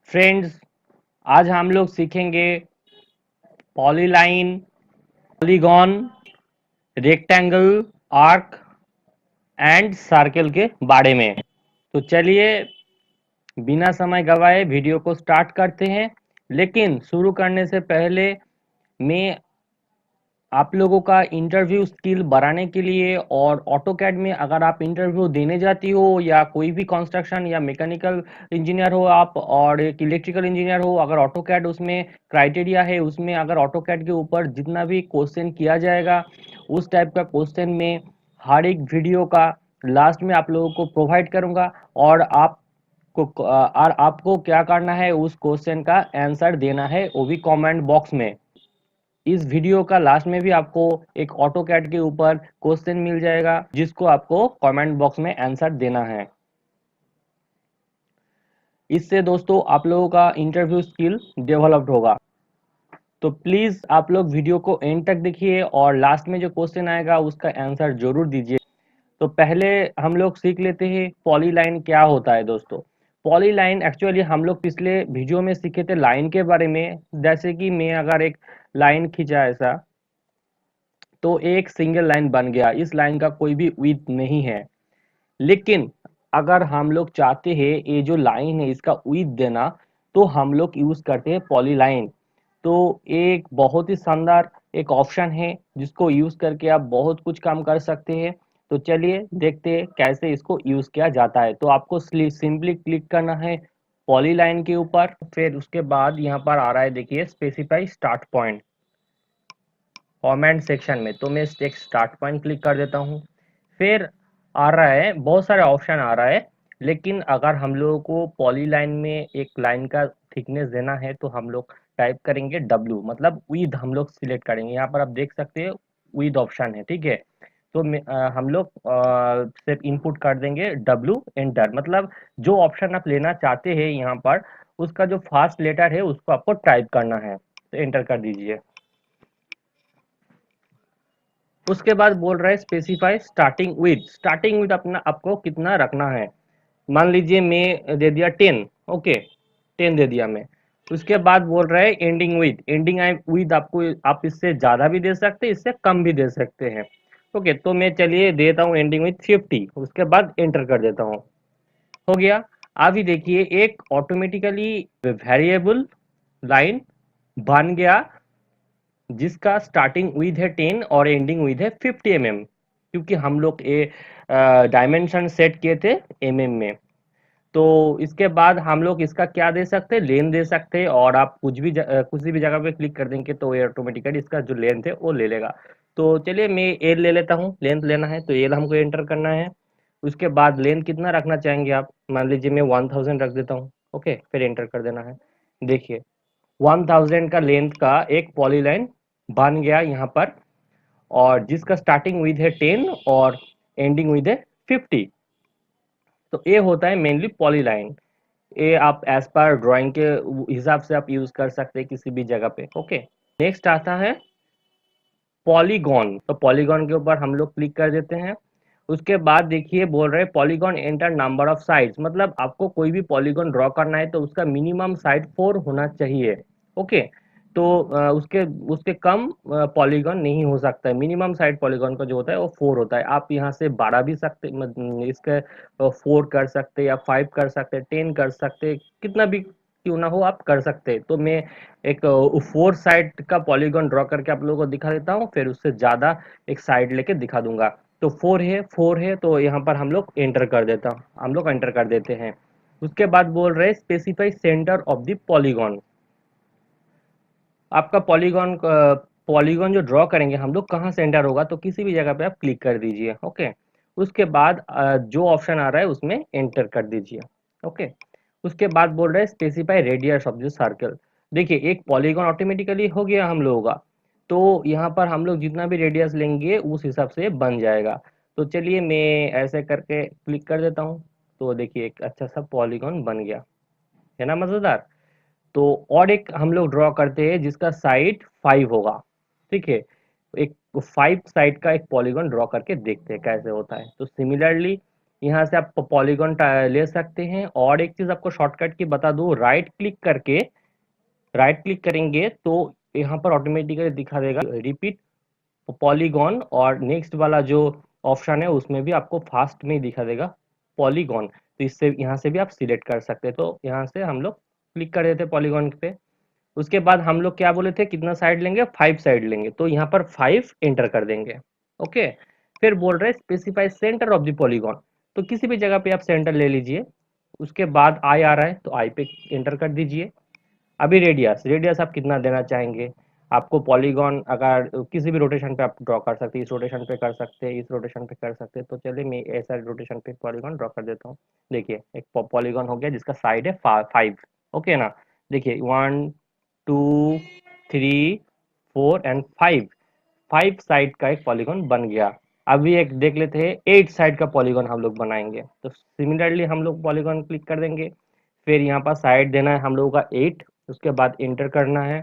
Friends, आज हम लोग सीखेंगे polyline, polygon, rectangle, arc and circle के बारे में। तो चलिए बिना समय गवाए वीडियो को स्टार्ट करते हैं। लेकिन शुरू करने से पहले मैं आप लोगों का इंटरव्यू स्किल बढ़ाने के लिए और ऑटोकैड में अगर आप इंटरव्यू देने जाती हो या कोई भी कंस्ट्रक्शन या मैकेनिकल इंजीनियर हो आप और एक इलेक्ट्रिकल इंजीनियर हो, अगर ऑटोकैड उसमें क्राइटेरिया है, उसमें अगर ऑटोकैड के ऊपर जितना भी क्वेश्चन किया जाएगा उस टाइप का क्वेश्चन में हर एक वीडियो का लास्ट में आप लोगों को प्रोवाइड करूंगा और आपको क्या करना है, उस क्वेश्चन का आंसर देना है, वो भी कमेंट बॉक्स में। इस वीडियो का लास्ट में भी आपको एक ऑटो कैड के ऊपर क्वेश्चन मिल जाएगा जिसको आपको कमेंट बॉक्स में आंसर देना है। इससे दोस्तों आप लोगों का इंटरव्यू स्किल डेवलप्ड होगा। तो प्लीज आप लोग वीडियो को एंड तक देखिए और लास्ट में जो क्वेश्चन आएगा उसका आंसर जरूर दीजिए। तो पहले हम लोग सीख लेते हैं पॉलीलाइन क्या होता है दोस्तों। पॉलीलाइन एक्चुअली हम लोग पिछले वीडियो में सीखे थे लाइन के बारे में। जैसे कि मैं अगर एक लाइन खींचा ऐसा तो एक सिंगल लाइन बन गया, इस लाइन का कोई भी विड्थ नहीं है। लेकिन अगर हम लोग चाहते हैं ये जो लाइन है इसका विड्थ देना, तो हम लोग यूज करते हैं पॉलीलाइन। तो एक बहुत ही शानदार एक ऑप्शन है जिसको यूज करके आप बहुत कुछ काम कर सकते हैं। तो चलिए देखते हैं कैसे इसको यूज किया जाता है। तो आपको सिंपली क्लिक करना है पॉलीलाइन के ऊपर, फिर उसके बाद यहाँ पर आ रहा है देखिए specify start point comment section में। तो मैं एक स्टार्ट पॉइंट क्लिक कर देता हूँ। फिर आ रहा है बहुत सारे ऑप्शन आ रहा है, लेकिन अगर हम लोगों को पॉलीलाइन में एक लाइन का थिकनेस देना है तो हम लोग टाइप करेंगे W, मतलब विद हम लोग सिलेक्ट करेंगे। यहाँ पर आप देख सकते हैं विद ऑप्शन है, ठीक है। तो हम लोग सिर्फ इनपुट कर देंगे W एंटर, मतलब जो ऑप्शन आप लेना चाहते हैं यहाँ पर उसका जो फर्स्ट लेटर है उसको आपको टाइप करना है, तो एंटर कर दीजिए। उसके बाद बोल रहा है स्पेसिफाई स्टार्टिंग विद अपना आपको कितना रखना है। मान लीजिए मैं दे दिया 10, ओके 10 दे दिया मैं। उसके बाद बोल रहा है एंडिंग विद आपको आप इससे ज़्यादा भी दे सकते हैं, इससे कम भी दे सकते हैं। ओके तो मैं चलिए देता हूँ एंडिंग विद 50। उसके बाद एंटर कर देता हूँ, हो गया। अभी देखिए एक ऑटोमेटिकली वेरिएबल लाइन बन गया जिसका स्टार्टिंग विद है 10 और एंडिंग विद है 50 mm, क्योंकि हम लोग ये डायमेंशन सेट किए थे में। तो इसके बाद हम लोग इसका क्या दे सकते हैं, लेंथ दे सकते हैं, और आप कुछ भी जगह पे क्लिक कर देंगे तो ये ऑटोमेटिकली इसका जो लेंथ है वो ले लेगा। तो चलिए मैं एल ले लेता हूँ, लेंथ लेना है तो एल हमको एंटर करना है। उसके बाद लेंथ कितना रखना चाहेंगे आप, मान लीजिए मैं 1000 रख देता हूँ, ओके फिर एंटर कर देना है। देखिए 1000 का लेंथ का एक पॉलीलाइन बन गया यहाँ पर, और जिसका स्टार्टिंग विद है 10 और एंडिंग विद है 50। तो ये होता है मेनली पॉलीलाइन। ये आप एज पर ड्राइंग के हिसाब से आप यूज कर सकते हैं किसी भी जगह पे, ओके। नेक्स्ट आता है पॉलीगॉन। तो पॉलीगॉन के ऊपर हम लोग क्लिक कर देते हैं। उसके बाद देखिए बोल रहे हैं polygon enter number of sides, मतलब आपको कोई भी पॉलीगॉन ड्रॉ करना है तो उसका मिनिमम साइड 4 होना चाहिए, ओके। तो उसके उसके कम पॉलीगॉन नहीं हो सकता है। मिनिमम साइड पॉलीगॉन का जो होता है वो 4 होता है। आप यहाँ से 12 भी सकते, इसके 4 कर सकते या 5 कर सकते, 10 कर सकते, कितना भी क्यों ना हो आप कर सकते हैं। तो मैं एक 4 साइड का पॉलीगॉन ड्रॉ करके आप लोगों को दिखा देता हूँ, फिर उससे ज्यादा एक साइड लेके दिखा दूंगा। तो 4 है तो यहाँ पर हम लोग एंटर कर देते हैं। उसके बाद बोल रहे specify centre of the polygon. आपका पॉलीगॉन जो ड्रॉ करेंगे हम लोग कहाँ सेंटर होगा, तो किसी भी जगह पे आप क्लिक कर दीजिए, ओके। उसके बाद जो ऑप्शन आ रहा है उसमें एंटर कर दीजिए, ओके। उसके बाद बोल रहे हैं specify radius of the circle. देखिए एक पॉलीगॉन ऑटोमेटिकली हो गया हम लोगों का। तो यहाँ पर हम लोग जितना भी रेडियस लेंगे उस हिसाब से बन जाएगा। तो चलिए मैं ऐसे करके क्लिक कर देता हूँ। तो देखिए एक अच्छा सा पॉलीगॉन बन गया, है ना मजेदार। तो और एक हम लोग ड्रॉ करते हैं जिसका साइड 5 होगा, ठीक है। एक 5 साइड का एक पॉलीगॉन ड्रॉ करके देखते हैं कैसे होता है। तो सिमिलरली यहाँ से आप पॉलीगॉन ले सकते हैं। और एक चीज आपको शॉर्टकट की बता दूं, राइट क्लिक करेंगे तो यहाँ पर ऑटोमेटिकली दिखा देगा रिपीट पॉलीगॉन, और नेक्स्ट वाला जो ऑप्शन है उसमें भी आपको फास्ट में ही दिखा देगा पॉलीगॉन। तो इससे यहाँ से भी आप सिलेक्ट कर सकते हैं। तो यहाँ से हम लोग क्लिक कर देते हैं पॉलीगॉन पे। उसके बाद हम लोग क्या बोले थे, कितना साइड लेंगे, 5 साइड लेंगे, तो यहाँ पर 5 एंटर कर देंगे। ओके, फिर बोल रहे specify centre of the polygon, तो किसी भी जगह पे आप सेंटर ले लीजिए। उसके बाद आई आ रहा है तो आई पे एंटर कर दीजिए। अभी रेडियस, आप कितना देना चाहेंगे, आपको पॉलीगॉन अगर किसी भी रोटेशन पे आप ड्रॉ कर सकते हैं, इस रोटेशन पे कर सकते हैं, इस रोटेशन पे कर सकते हैं। तो चलिए मैं ऐसा रोटेशन पे पॉलीगॉन ड्रॉ कर देता हूँ। देखिए एक पॉलीगॉन हो गया जिसका साइड है 5। ओके ना, देखिए 1 2 3 4 एंड 5, 5 साइड का एक पॉलीगॉन बन गया। अभी एक देख लेते हैं 8 साइड का पॉलीगॉन हम लोग बनाएंगे। तो सिमिलरली हम लोग पॉलीगॉन क्लिक कर देंगे, फिर यहाँ पर साइड देना है हम लोगों का 8, उसके बाद इंटर करना है।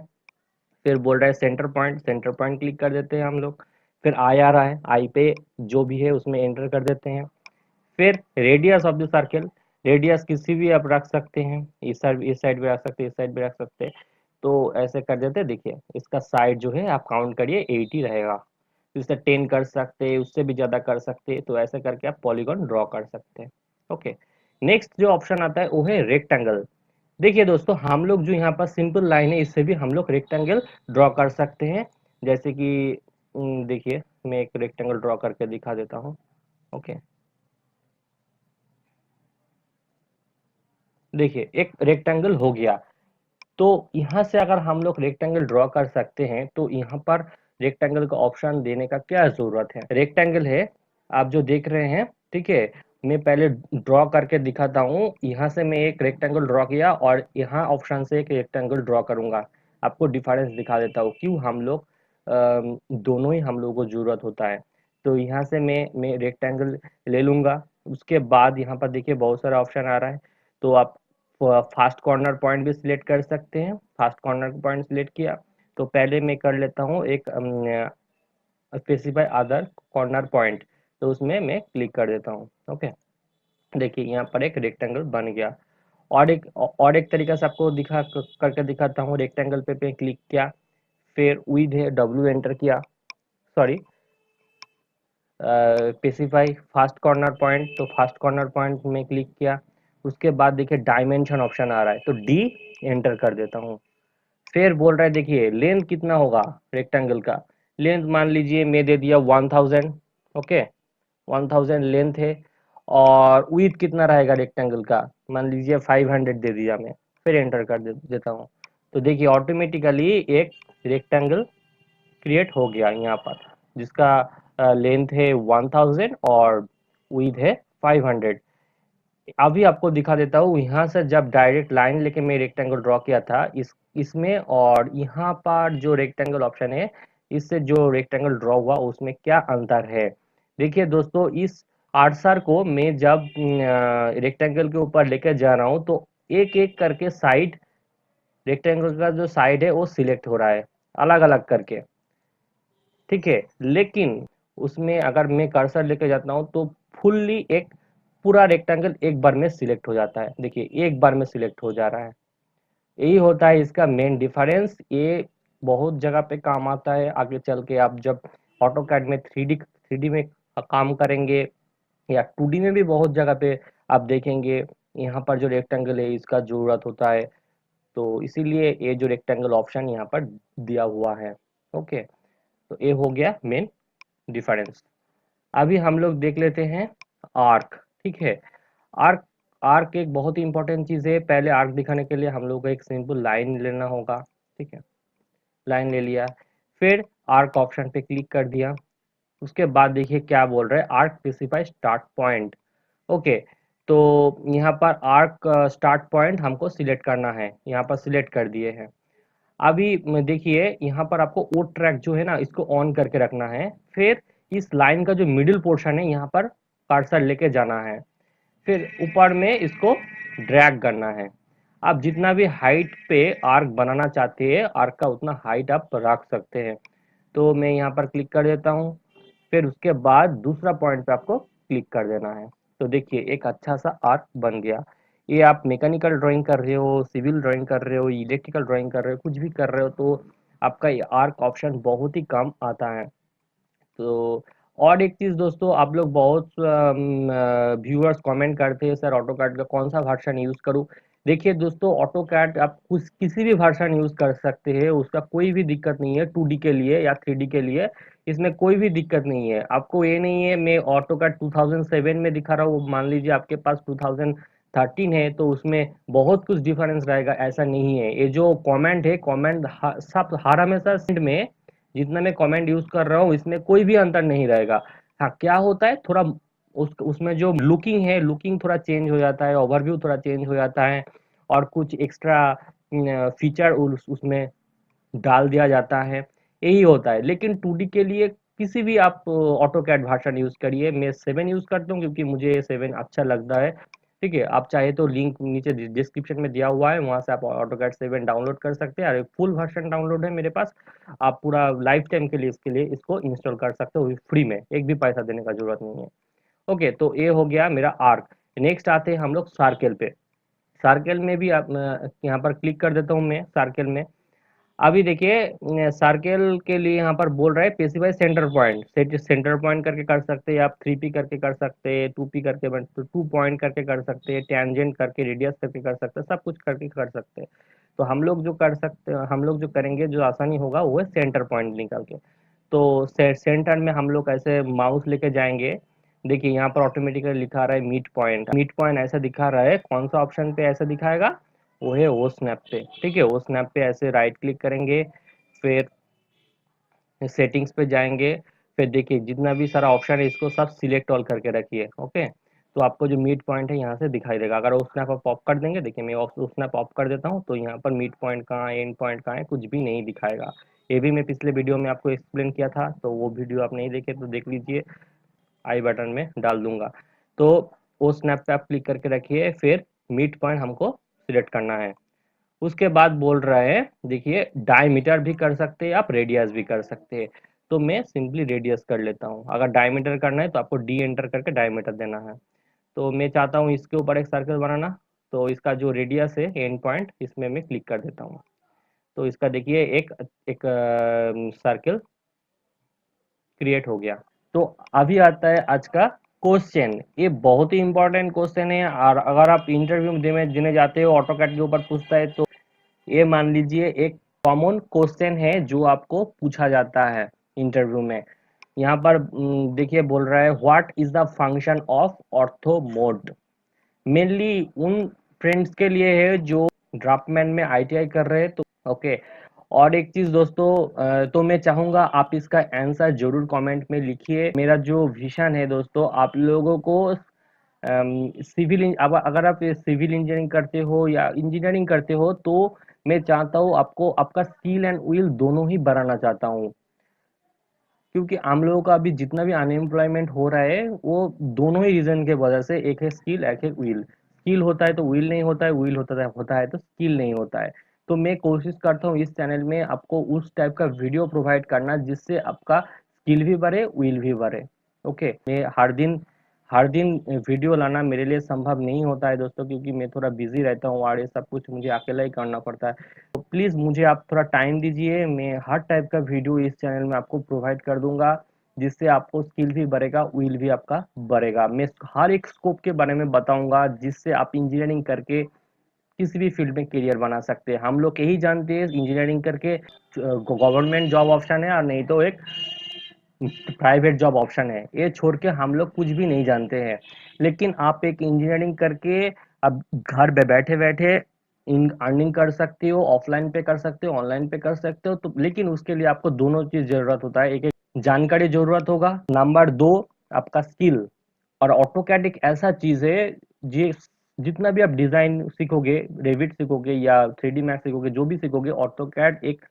फिर बोल रहा है सेंटर पॉइंट क्लिक कर देते हैं हम लोग। फिर आई आ रहा है, आई पे जो भी है उसमें एंटर कर देते हैं। फिर radius of the circle, radius किसी भी आप रख सकते हैं, इस साइड भी रख सकते हैं, इस साइड भी रख सकते हैं। तो ऐसे कर देते हैं। देखिए इसका साइड जो है आप काउंट करिए 80 रहेगा। तो इससे 10 कर सकते हैं, उससे भी ज्यादा कर सकते हैं। तो ऐसे करके आप पॉलीगॉन ड्रॉ कर सकते हैं। ओके, नेक्स्ट जो ऑप्शन आता है वो है रेक्टेंगल। देखिए दोस्तों, हम लोग जो यहाँ पर सिंपल लाइन है इससे भी हम लोग रेक्टेंगल ड्रॉ कर सकते हैं। जैसे कि देखिए मैं एक रेक्टेंगल ड्रॉ करके दिखा देता हूँ। ओके, देखिए एक रेक्टेंगल हो गया। तो यहाँ से अगर हम लोग रेक्टेंगल ड्रॉ कर सकते हैं तो यहाँ पर रेक्टेंगल का ऑप्शन देने का क्या जरूरत है। रेक्टेंगल है आप जो देख रहे हैं, ठीक है। मैं पहले ड्रॉ करके दिखाता हूँ। यहाँ से मैं एक रेक्टेंगल ड्रॉ किया और यहाँ ऑप्शन से एक रेक्टेंगल ड्रॉ करूंगा। आपको डिफरेंस दिखा देता हूँ क्यों हम लोग दोनों ही हम लोगों को जरूरत होता है। तो यहाँ से मैं रेक्टेंगल ले लूंगा। उसके बाद यहाँ पर देखिए बहुत सारा ऑप्शन आ रहा है। तो आप फास्ट कॉर्नर पॉइंट भी सिलेक्ट कर सकते हैं। फास्ट कॉर्नर पॉइंट सिलेक्ट किया तो पहले मैं कर लेता हूँ एक स्पेसिफाई अदर कॉर्नर पॉइंट, तो उसमें मैं क्लिक कर देता हूँ। ओके, देखिए यहाँ पर एक रेक्टेंगल बन गया। और एक तरीका से आपको करके दिखाता हूँ। रेक्टेंगल पे क्लिक किया, फिर विड्थ है W एंटर किया, sorry specify fast corner point, तो फास्ट कॉर्नर पॉइंट में क्लिक किया। उसके बाद देखिए डायमेंशन ऑप्शन आ रहा है तो D एंटर कर देता हूँ। फिर बोल रहा है देखिए लेंथ कितना होगा रेक्टेंगल का। लेंथ मान लीजिए मैं दे दिया 1000। ओके, 1000 लेंथ है। और विड्थ कितना रहेगा रेक्टेंगल का, मान लीजिए 500 दे दिया मैं। फिर एंटर कर देता हूँ। तो देखिए ऑटोमेटिकली एक रेक्टेंगल क्रिएट हो गया यहाँ पर, जिसका लेंथ है 1000 और विड्थ है 500। अभी आपको दिखा देता हूँ, यहाँ से जब डायरेक्ट लाइन लेके मैं रेक्टेंगल ड्रॉ किया था इसमें, और यहाँ पर जो रेक्टेंगल ऑप्शन है इससे जो रेक्टेंगल ड्रॉ हुआ उसमें क्या अंतर है। देखिए दोस्तों, इस आर्सर को मैं जब रेक्टेंगल के ऊपर लेकर जा रहा हूँ तो एक एक करके साइड, रेक्टेंगल का जो साइड है वो सिलेक्ट हो रहा है अलग अलग करके, ठीक है। लेकिन उसमें अगर मैं कर्सर लेके जाता हूँ तो फुल्ली एक पूरा रेक्टेंगल एक बार में सिलेक्ट हो जाता है। देखिए एक बार में सिलेक्ट हो जा रहा है। यही होता है इसका मेन डिफरेंस। ये बहुत जगह पे काम आता है आगे चल के। आप जब ऑटो कैड में थ्री डी में काम करेंगे या 2D में भी बहुत जगह पे आप देखेंगे यहाँ पर जो रेक्टेंगल है इसका जरूरत होता है। तो इसीलिए ये जो रेक्टेंगल ऑप्शन यहाँ पर दिया हुआ है। ओके, तो ये हो गया मेन डिफरेंस। अभी हम लोग देख लेते हैं आर्क, ठीक है। आर्क आर्क एक बहुत ही इंपॉर्टेंट चीज है। पहले आर्क दिखाने के लिए हम लोग को एक सिंपल लाइन लेना होगा, ठीक है। लाइन ले लिया, फिर आर्क ऑप्शन पे क्लिक कर दिया। उसके बाद देखिए क्या बोल रहा है, arc specify start point. Okay, तो यहाँ पर आर्क स्टार्ट पॉइंट हमको सिलेक्ट करना है, यहाँ पर सिलेक्ट कर दिए हैं। अभी देखिए यहाँ पर आपको ओ ट्रैक जो है ना इसको ऑन करके रखना है। फिर इस लाइन का जो मिडिल पोर्शन है यहाँ पर कर्सर लेके जाना है। फिर ऊपर में इसको ड्रैग करना है। आप जितना भी हाइट पे आर्क बनाना चाहते हैं आर्क का उतना हाइट आप रख सकते हैं। तो मैं यहाँ पर क्लिक कर देता हूँ। फिर उसके बाद दूसरा पॉइंट पे आपको क्लिक कर देना है। तो देखिए एक अच्छा सा आर्क बन गया। ये आप मैकेनिकल ड्राइंग कर रहे हो, सिविल ड्राइंग कर रहे हो, इलेक्ट्रिकल ड्राइंग कर रहे हो, कुछ भी कर रहे हो, तो आपका ये आर्क ऑप्शन बहुत ही कम आता है। तो और एक चीज़ दोस्तों, आप लोग बहुत व्यूअर्स कमेंट करते हैं सर ऑटोकैड का कौन सा वर्जन यूज़ करूँ। देखिए दोस्तों, ऑटोकैड आप कुछ किसी भी वर्जन यूज़ कर सकते हैं, उसका कोई भी दिक्कत नहीं है 2D के लिए या 3D के लिए। इसमें कोई भी दिक्कत नहीं है। आपको ये नहीं है मैं ऑटोकैड 2007 में दिखा रहा हूँ, मान लीजिए आपके पास 2013 है तो उसमें बहुत कुछ डिफरेंस रहेगा, ऐसा नहीं है। ये जो कमेंट है, कमेंट सब हर हमेशा में जितना मैं कमेंट यूज कर रहा हूँ इसमें कोई भी अंतर नहीं रहेगा। हाँ, क्या होता है थोड़ा उसमें जो लुकिंग है, लुकिंग थोड़ा चेंज हो जाता है, ओवरव्यू थोड़ा चेंज हो जाता है, और कुछ एक्स्ट्रा फीचर उसमें डाल दिया जाता है, यही होता है। लेकिन 2D के लिए किसी भी आप ऑटो कैड वर्जन यूज करिए। मैं 7 यूज करता हूँ क्योंकि मुझे 7 अच्छा लगता है। ठीक है, आप चाहे तो लिंक नीचे डिस्क्रिप्शन में दिया हुआ है, वहां से आप ऑटो कैड 7 डाउनलोड कर सकते हैं, और एक फुल वर्जन डाउनलोड है मेरे पास। आप पूरा लाइफ टाइम के लिए इसके लिए इसको इंस्टॉल कर सकते हो फ्री में, एक भी पैसा देने का जरूरत नहीं है। ओके, तो ये हो गया मेरा आर्क। नेक्स्ट आते हैं हम लोग सर्कल पे। सर्कल में भी आप यहाँ पर क्लिक कर देता हूँ मैं सर्कल में। अभी देखिए सर्कल के लिए यहाँ पर बोल रहा है specify centre point. Centre point करके कर सकते हैं आप, 3P करके कर सकते हैं, 2P करके, 2 पॉइंट करके कर सकते हैं, टैंजेंट करके, रेडियस करके कर सकते हैं, सब कुछ करके कर सकते हैं। तो हम लोग जो कर सकते हैं, हम लोग जो करेंगे जो आसानी होगा वो है सेंटर पॉइंट निकाल के। तो सेंटर में हम लोग ऐसे माउस लेके जाएंगे। देखिए यहाँ पर ऑटोमेटिकली लिखा रहा है मीट पॉइंट। मीट पॉइंट ऐसा दिखा रहा है, कौन सा ऑप्शन पे ऐसा दिखाएगा, वो है वो स्नैप पे। ठीक है, वो स्नैप पे ऐसे राइट क्लिक करेंगे, फिर सेटिंग्स पे जाएंगे, फिर देखिए जितना भी सारा ऑप्शन है इसको सब सिलेक्ट ऑल करके रखिए। ओके, तो आपको जो मीट पॉइंट है यहाँ से दिखाई देगा। अगर वो स्नैप आप ऑफ कर देंगे, देखिए मैं वो स्नैप ऑफ कर देता हूँ, तो यहाँ पर मीट पॉइंट कहाँ है, एंड पॉइंट कहाँ है, कुछ भी नहीं दिखाएगा। ये भी मैं पिछले वीडियो में आपको एक्सप्लेन किया था, तो वो वीडियो आप नहीं देखे तो देख लीजिए, आई बटन में डाल दूंगा। तो वो स्नैप पे आप क्लिक करके रखिए, फिर मीट पॉइंट हमको सिलेक्ट करना है। उसके बाद बोल रहा है देखिए डायमीटर भी कर सकते हैं आप, रेडियस भी कर सकते हैं। तो मैं सिंपली रेडियस कर लेता हूँ। अगर डायमीटर करना है तो आपको डी एंटर करके डायमीटर देना है। तो मैं चाहता हूँ इसके ऊपर एक सर्कल बनाना, तो इसका जो रेडियस है एंड पॉइंट, इसमें मैं क्लिक कर देता हूँ। तो इसका देखिए एक एक सर्कल क्रिएट हो गया। तो अभी आता है आज का क्वेश्चन। ये बहुत ही इंपॉर्टेंट क्वेश्चन है, और अगर आप इंटरव्यू देने जाते हो ऑटोकैड के ऊपर पूछता है, तो ये मान लीजिए एक कॉमन क्वेश्चन है जो आपको पूछा जाता है इंटरव्यू में। यहाँ पर देखिए बोल रहा है what is the function of ortho mode. Mainly उन फ्रेंड्स के लिए है जो ड्राफ्टमैन में आईटीआई कर रहे हैं। तो ओके, और एक चीज दोस्तों, तो मैं चाहूंगा आप इसका आंसर जरूर कमेंट में लिखिए। मेरा जो विजन है दोस्तों, आप लोगों को अब अगर आप सिविल इंजीनियरिंग करते हो या इंजीनियरिंग करते हो, तो मैं चाहता हूँ आपको आपका स्किल एंड विल दोनों ही बढ़ाना चाहता हूँ। क्योंकि आम लोगों का अभी जितना भी अनएम्प्लॉयमेंट हो रहा है वो दोनों ही रीजन के वजह से, एक है स्किल, एक है विल। स्किल होता है तो विल नहीं होता है, विल होता है तो स्किल नहीं होता है। तो मैं कोशिश करता हूँ इस चैनल में आपको उस टाइप का वीडियो प्रोवाइड करना जिससे आपका स्किल भी बढ़े, विल भी बढ़े। ओके, मैं हर दिन वीडियो लाना मेरे लिए संभव नहीं होता है दोस्तों, क्योंकि मैं थोड़ा बिजी रहता हूँ और ये सब कुछ मुझे अकेला ही करना पड़ता है। तो प्लीज़ मुझे आप थोड़ा टाइम दीजिए, मैं हर टाइप का वीडियो इस चैनल में आपको प्रोवाइड कर दूंगा, जिससे आपको स्किल भी बढ़ेगा, विल भी आपका बढ़ेगा। मैं हर एक स्कोप के बारे में बताऊंगा जिससे आप इंजीनियरिंग करके किसी भी फील्ड में करियर बना सकते हैं। हम लोग यही जानते हैं इंजीनियरिंग करके गवर्नमेंट जॉब ऑप्शन है, और नहीं तो एक प्राइवेट जॉब ऑप्शन है। ये छोड़ के हम लोग कुछ भी नहीं जानते हैं। लेकिन आप एक इंजीनियरिंग करके अब घर पे बैठे बैठे इन अर्निंग कर सकते हो, ऑफलाइन पे कर सकते हो, ऑनलाइन पे कर सकते हो। तो लेकिन उसके लिए आपको दोनों चीज जरूरत होता है, एक एक जानकारी जरूरत होगा, नंबर दो आपका स्किल। और ऑटोकैड एक ऐसा चीज है, जी, जितना भी आप डिजाइन सीखोगे, रेविट सीखोगे या 3D मैक्स सीखोगे, जो भी सीखोगे, ऑटोकैड एक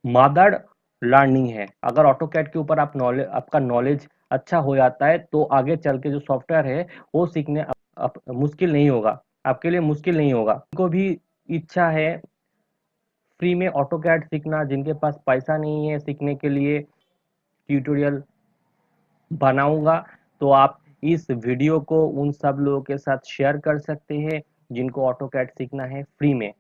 मदर लर्निंग है। अगर ऑटोकैड के ऊपर आपका नॉलेज अच्छा हो जाता है, तो आगे चल के जो सॉफ्टवेयर है वो सीखने मुश्किल नहीं होगा, आपके लिए मुश्किल नहीं होगा। उनको भी इच्छा है फ्री में ऑटोकैड सीखना, जिनके पास पैसा नहीं है सीखने के लिए ट्यूटोरियल बनाऊंगा, तो आप इस वीडियो को उन सब लोगों के साथ शेयर कर सकते हैं जिनको ऑटो कैड सीखना है फ्री में।